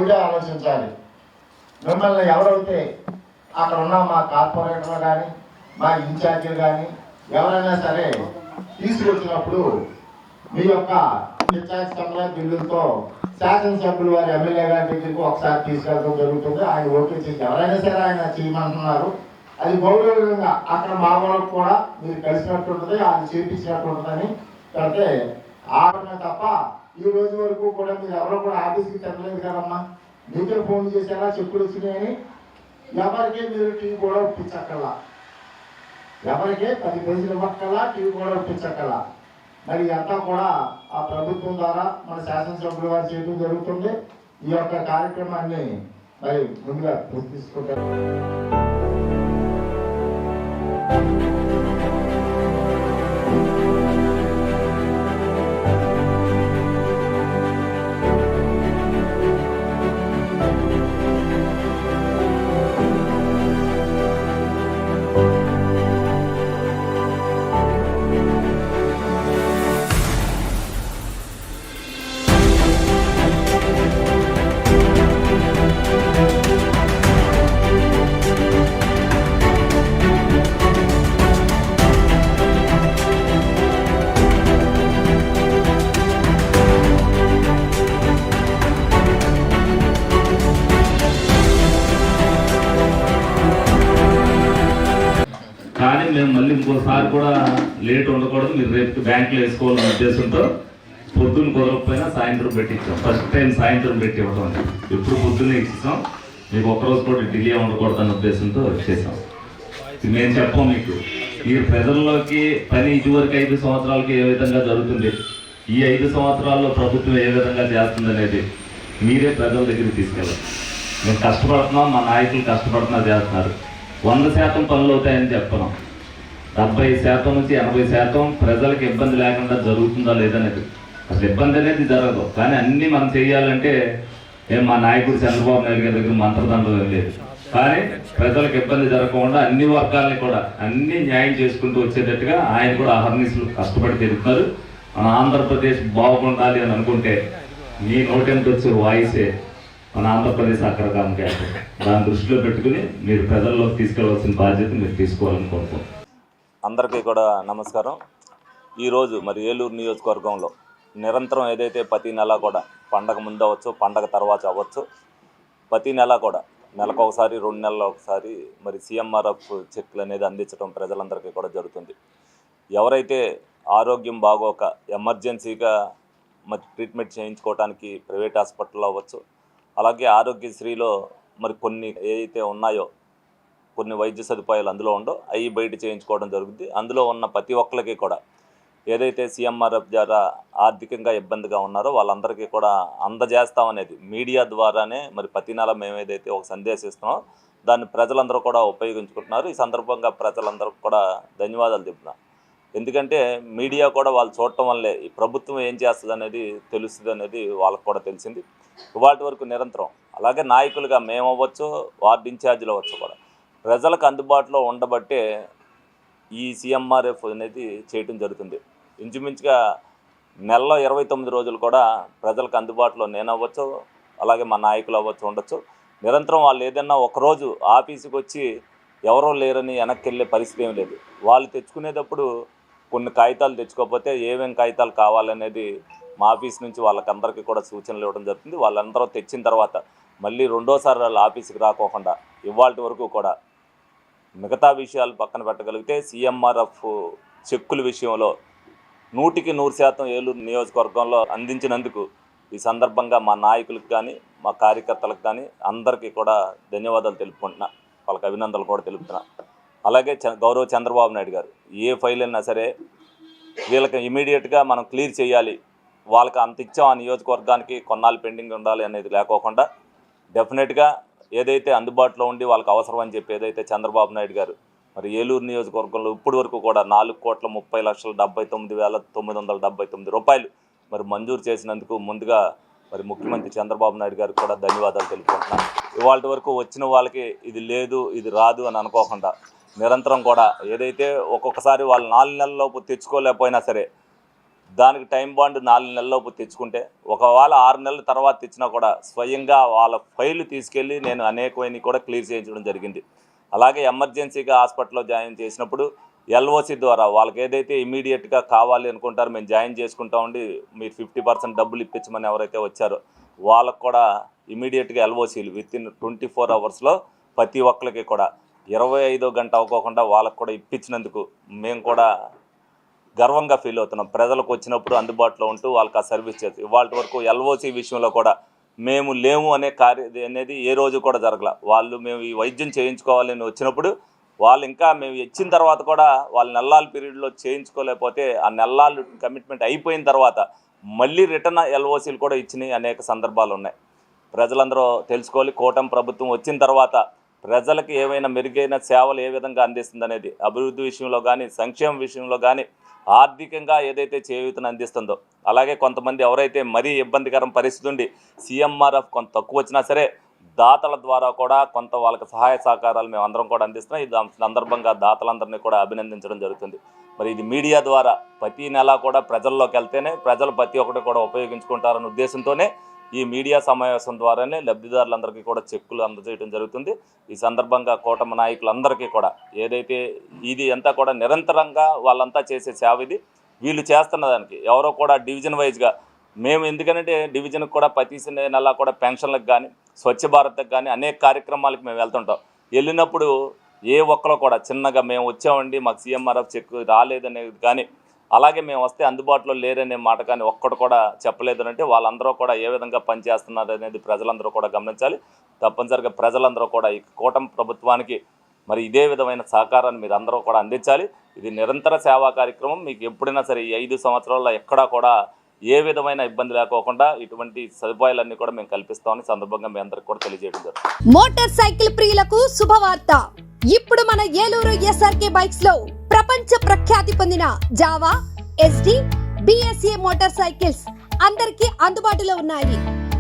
ఒకటే ఆలోచించాలి. మిమ్మల్ని ఎవరైతే అక్కడ ఉన్న మా కార్పొరేటర్లు కానీ మా ఇన్ఛార్జీలు కానీ ఎవరైనా సరే తీసుకొచ్చినప్పుడు మీ యొక్క ఇన్ఛార్జ్ కమలా బిల్లులతో శాసనసభ్యులు వారి ఎమ్మెల్యే గారి దగ్గరికి ఒకసారి తీసుకెళ్ళడం జరుగుతుంది. ఆయన ఓకే చేసి ఎవరైనా సరే ఆయన చేయమంటున్నారు. అది గౌరవంగా అక్కడ మా వాళ్ళకు కూడా మీరు కలిసినట్టు ఉంటుంది, అది చేపించినట్టు ఉంటుందని పెడితే ఆడమే తప్ప ఈ రోజు వరకు కూడా మీరు ఎవరు కూడా ఆఫీస్కి తినలేదు కదమ్మా. మీకే ఫోన్ చేశారా చెప్పులు వచ్చినాయని? ఎవరికి మీరు టీవీ కూడా ఒప్పించక్కల్లా, ఎవరికి 10 పేజీలు ఇవ్వక్కల్లా, టీవీ కూడా ఒప్పించక్కల్లా. మరి అంతా కూడా ఆ ప్రభుత్వం ద్వారా మన శాసనసభ్యుల వారు చేయడం జరుగుతుంది. ఈ యొక్క కార్యక్రమాన్ని మరి ముందుగా తీసుకుంటారు. కానీ మేము మళ్ళీ ఇంకోసారి కూడా లేట్ ఉండకూడదు, మీరు రేపు బ్యాంకులో వేసుకోవాలని ఉద్దేశంతో పొద్దున్న కుదరకపోయినా సాయంత్రం పెట్టించాం. ఫస్ట్ టైం సాయంత్రం పెట్టి ఇవ్వడం అని ఎప్పుడు పొద్దున్నే ఇచ్చేసాం. మీకు ఒక్కరోజు కూడా డిలే ఉండకూడదన్న ఉద్దేశంతో వచ్చేసాం. మేము చెప్పాం మీకు, ఈ ప్రజల్లోకి పని ఇదివరకు 5 సంవత్సరాలకి ఏ విధంగా జరుగుతుంది, ఈ 5 సంవత్సరాల్లో ప్రభుత్వం ఏ విధంగా చేస్తుంది అనేది మీరే ప్రజల దగ్గరికి తీసుకెళ్ళాలి. మేము కష్టపడుతున్నాం, మా నాయకులు కష్టపడుతున్నారు, చేస్తున్నారు. 100% పనులు అవుతాయని చెప్పను. 70% నుంచి 80% ప్రజలకు ఇబ్బంది లేకుండా జరుగుతుందా లేదనేది. అసలు ఇబ్బంది అనేది జరగదు. కానీ అన్నీ మనం చేయాలంటే మా నాయకుడు చంద్రబాబు నాయుడు గారి దగ్గర మంత్రదండం లేదు. కానీ ప్రజలకు ఇబ్బంది జరగకుండా అన్ని వర్గాలని కూడా అన్ని న్యాయం చేసుకుంటూ వచ్చేటట్టుగా ఆయన కూడా అహర్నిశలు కష్టపడి తిరుగుతున్నారు. మన ఆంధ్రప్రదేశ్ బాగుండాలి అని అనుకుంటే మీ నోటెంత వచ్చే వాయిసే మన ఆంధ్రప్రదేశ్ అగ్రగామికి. దాన్ని దృష్టిలో పెట్టుకుని మీరు ప్రజల్లోకి తీసుకెళ్లవలసిన బాధ్యత మీరు తీసుకోవాలని కోరుకుంటున్నాను. అందరికీ కూడా నమస్కారం. ఈరోజు మరి ఏలూరు నియోజకవర్గంలో నిరంతరం ఏదైతే ప్రతి నెల కూడా పండగ ముందు అవ్వచ్చు, పండగ తర్వాత అవ్వచ్చు, ప్రతి నెల కూడా నెలకు ఒకసారి 2 నెలలు ఒకసారి మరి సీఎంఆర్ఎఫ్ చెక్లు అనేది అందించడం ప్రజలందరికీ కూడా జరుగుతుంది. ఎవరైతే ఆరోగ్యం బాగోక ఎమర్జెన్సీగా మరి ట్రీట్మెంట్ చేయించుకోవడానికి ప్రైవేట్ హాస్పిటల్లో అవ్వచ్చు, అలాగే ఆరోగ్యశ్రీలో మరి కొన్ని ఏదైతే ఉన్నాయో కొన్ని వైద్య సదుపాయాలు అందులో ఉండో అవి బయట చేయించుకోవడం జరుగుతుంది. అందులో ఉన్న ప్రతి ఒక్కరికి కూడా ఏదైతే సీఎంఆర్ఎఫ్ ద్వారా ఆర్థికంగా ఇబ్బందిగా ఉన్నారో వాళ్ళందరికీ కూడా అందజేస్తామనేది మీడియా ద్వారానే మరి ప్రతి నెల మేము ఏదైతే ఒక సందేశం ఇస్తున్నామో దాన్ని ప్రజలందరూ కూడా ఉపయోగించుకుంటున్నారు. ఈ సందర్భంగా ప్రజలందరూ కూడా ధన్యవాదాలు చెప్తున్నాం. ఎందుకంటే మీడియా కూడా వాళ్ళు చూడటం వల్లే ఈ ప్రభుత్వం ఏం చేస్తుంది అనేది తెలుస్తుంది అనేది వాళ్ళకు కూడా తెలిసింది. ఇవాటి వరకు నిరంతరం అలాగే నాయకులుగా మేము అవ్వచ్చు, వార్డు ఇన్ఛార్జీలు అవ్వచ్చు కూడా ప్రజలకు అందుబాటులో ఉండబట్టే ఈ సీఎంఆర్ఎఫ్ అనేది చేయటం జరుగుతుంది. ఇంచుమించుగా నెలలో 29 రోజులు కూడా ప్రజలకు అందుబాటులో నేను అవ్వచ్చు, అలాగే మా నాయకులు అవ్వచ్చు ఉండొచ్చు. నిరంతరం వాళ్ళు ఏదైనా ఒకరోజు ఆఫీసుకి వచ్చి ఎవరో లేరని వెనక్కి వెళ్ళే పరిస్థితి ఏం లేదు. వాళ్ళు తెచ్చుకునేటప్పుడు కొన్ని కాగితాలు తెచ్చుకోకపోతే ఏమేమి కాగితాలు కావాలనేది మా ఆఫీస్ నుంచి వాళ్ళకందరికీ కూడా సూచనలు ఇవ్వడం జరుగుతుంది. వాళ్ళందరూ తెచ్చిన తర్వాత మళ్ళీ రెండోసారి వాళ్ళు ఆఫీస్కి రాకోకుండా ఇవాళ వరకు కూడా మిగతా విషయాలు పక్కన పెట్టగలిగితే సీఎంఆర్ఎఫ్ చెక్కుల విషయంలో 100% ఏలూరు నియోజకవర్గంలో అందించినందుకు ఈ సందర్భంగా మా నాయకులకు కానీ మా కార్యకర్తలకు కానీ అందరికీ కూడా ధన్యవాదాలు తెలుపుకుంటున్నా, వాళ్ళకి అభినందనలు కూడా తెలుపుతున్నా. అలాగే గౌరవ చంద్రబాబు నాయుడు గారు ఏ ఫైల్ అయినా సరే వీళ్ళకి ఇమీడియట్గా మనం క్లియర్ చేయాలి, వాళ్ళకి అంత ఇచ్చాం ఆ నియోజకవర్గానికి కొన్నాళ్ళు పెండింగ్ ఉండాలి అనేది లేకోకుండా డెఫినెట్గా ఏదైతే అందుబాటులో ఉండి వాళ్ళకి అవసరం అని చెప్పి ఏదైతే చంద్రబాబు నాయుడు గారు మరి ఏలూరు నియోజకవర్గంలో ఇప్పటి వరకు కూడా 4,30,79,979 రూపాయలు మరి మంజూరు చేసినందుకు ముందుగా మరి ముఖ్యమంత్రి చంద్రబాబు నాయుడు గారికి కూడా ధన్యవాదాలు తెలుపుకుంటున్నాను. ఇవాళ వరకు వచ్చిన వాళ్ళకి ఇది లేదు ఇది రాదు అని అనుకోకుండా నిరంతరం కూడా ఏదైతే ఒక్కొక్కసారి వాళ్ళు 4 నెలలలోపు తెచ్చుకోలేకపోయినా సరే దానికి టైం బాండ్ 4 నెలలలోపు తెచ్చుకుంటే, ఒకవేళ 6 నెలల తర్వాత తెచ్చినా కూడా స్వయంగా వాళ్ళ ఫైలు తీసుకెళ్ళి నేను అనేకమైనవి కూడా క్లియర్ చేయించడం జరిగింది. అలాగే ఎమర్జెన్సీగా హాస్పిటల్లో జాయిన్ చేసినప్పుడు ఎల్ఓసి ద్వారా వాళ్ళకి ఏదైతే ఇమీడియట్గా కావాలి అనుకుంటారో మేము జాయిన్ చేసుకుంటామండి, మీరు 50% డబ్బులు ఇప్పించమని ఎవరైతే వచ్చారో వాళ్ళకు కూడా ఇమీడియట్గా ఎల్ఓసీలు వితిన్ 24 అవర్స్లో ప్రతి ఒక్కరికి కూడా 25వ గంట అవ్వకుండా వాళ్ళకు కూడా ఇప్పించినందుకు మేము కూడా గర్వంగా ఫీల్ అవుతున్నాం. ప్రజలకు వచ్చినప్పుడు అందుబాటులో ఉంటూ వాళ్ళకి ఆ సర్వీస్ చేసి ఇవాళ వరకు ఎల్ఓసి విషయంలో కూడా మేము లేము అనే అనేది ఏ రోజు కూడా జరగల. వాళ్ళు మేము ఈ వైద్యం చేయించుకోవాలని వచ్చినప్పుడు వాళ్ళు ఇంకా మేము ఇచ్చిన తర్వాత కూడా వాళ్ళ నెలల పీరియడ్లో చేయించుకోలేకపోతే ఆ నెలలు కమిట్మెంట్ అయిపోయిన తర్వాత మళ్ళీ రిటర్న్ ఎల్ఓసీలు కూడా ఇచ్చినాయి అనేక సందర్భాలు ఉన్నాయి. ప్రజలందరూ తెలుసుకోవాలి, కూటమి ప్రభుత్వం వచ్చిన తర్వాత ప్రజలకు ఏవైనా మెరుగైన సేవలు ఏ విధంగా అందిస్తుంది అనేది, అభివృద్ధి విషయంలో కానీ సంక్షేమ విషయంలో కానీ ఆర్థికంగా ఏదైతే చేయూతను అందిస్తుందో, అలాగే కొంతమంది ఎవరైతే మరీ ఇబ్బందికరం పరిస్థితి ఉండి సీఎంఆర్ఎఫ్ కొంత తక్కువ వచ్చినా సరే దాతల ద్వారా కూడా కొంత వాళ్ళకి సహాయ సహకారాలు మేము అందరం కూడా అందిస్తున్నాం. ఈ సందర్భంగా దాతలందరినీ కూడా అభినందించడం జరుగుతుంది. మరి ఇది మీడియా ద్వారా ప్రతి నెల కూడా ప్రజల్లోకి వెళ్తేనే ప్రజలు ప్రతి ఒక్కటి కూడా ఉపయోగించుకుంటారనే ఉద్దేశంతోనే ఈ మీడియా సమావేశం ద్వారానే లబ్ధిదారులందరికీ కూడా చెక్కులు అందజేయడం జరుగుతుంది. ఈ సందర్భంగా కూటమి నాయకులందరికీ కూడా ఏదైతే ఇది అంతా కూడా నిరంతరంగా వాళ్ళంతా చేసే సేవ ఇది. వీళ్ళు చేస్తున్న దానికి ఎవరో కూడా డివిజన్ వైజ్గా మేము ఎందుకంటే డివిజన్కి కూడా ప్రతి నెల కూడా పెన్షన్లకు కానీ స్వచ్ఛ భారత్కి కానీ అనేక కార్యక్రమాలకు మేము వెళ్తుంటాం. వెళ్ళినప్పుడు ఏ ఒక్కరో కూడా చిన్నగా మేము వచ్చామండి మాకు సీఎంఆర్ఎఫ్ చెక్ రాలేదనేది కానీ, అలాగే మేము వస్తే అందుబాటులో లేరనే మాట కానీ ఒక్కడు కూడా చెప్పలేదు అంటే వాళ్ళందరూ కూడా ఏ విధంగా పనిచేస్తున్నారు అనేది ప్రజలందరూ కూడా గమనించాలి. తప్పనిసరిగా ప్రజలందరూ కూడా ఈ కూటమి ప్రభుత్వానికి మరి ఇదే విధమైన సహకారాన్ని మీరు అందరూ కూడా అందించాలి. ఇది నిరంతర సేవా కార్యక్రమం. మీకు ఎప్పుడైనా సరే ఈ 5 సంవత్సరాల్లో ఎక్కడా కూడా ఏ విధమైన ఇబ్బంది లేకోకుండా ఇటువంటి సదుపాయాలన్నీ కూడా మేము కల్పిస్తామని సందర్భంగా మీ అందరికి కూడా తెలియజేయడం జరుగుతుంది. మోటార్ సైకిల్ ప్రియులకు శుభవార్త. ఇప్పుడు మన ఏలూరు ఎస్ఆర్కే బైక్స్ లో ప్రపంచ ప్రఖ్యాతి పొందిన Java, SD, BSA motor cycles అందరికీ అందుబాటులో ఉన్నాయి.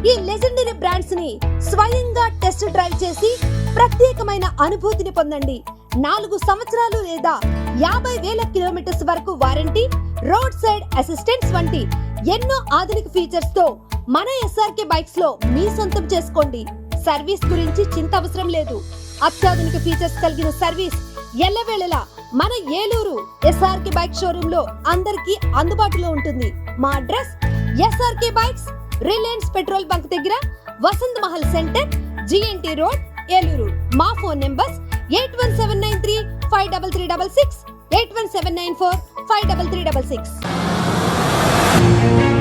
ఈ లెజెండరీ బ్రాండ్స్ ని స్వయంగా టెస్ట్ డ్రైవ్ చేసి ప్రత్యేకమైన అనుభూతిని పొందండి. 4 సంవత్సరాలు లేదా 50,000 కిలోమీటర్స్ వరకు వారంటీ, రోడ్ సైడ్ అసిస్టెంట్స్ వంటి ఎన్నో ఆధునిక ఫీచర్స్ తో మన ఎస్ఆర్కే బైక్స్ లో మీ సొంతం చేసుకోండి. సర్వీస్ గురించి చింత అవసరం లేదు. అత్యాధునిక ఫీచర్స్ కలిగిన సర్వీస్ ఎల్లవేళలా మన ఏలూరు ఎస్ఆర్కే బైక్ షోరూమ్ లో అందరికీ అందుబాటులో ఉంటుంది. మా address SRK bikes, Reliance petrol bunk దగ్గర, Vasant Mahal centre, GNT road, Eluru. మా ఫోన్ నెంబర్స్ 8179353366, 8179453366.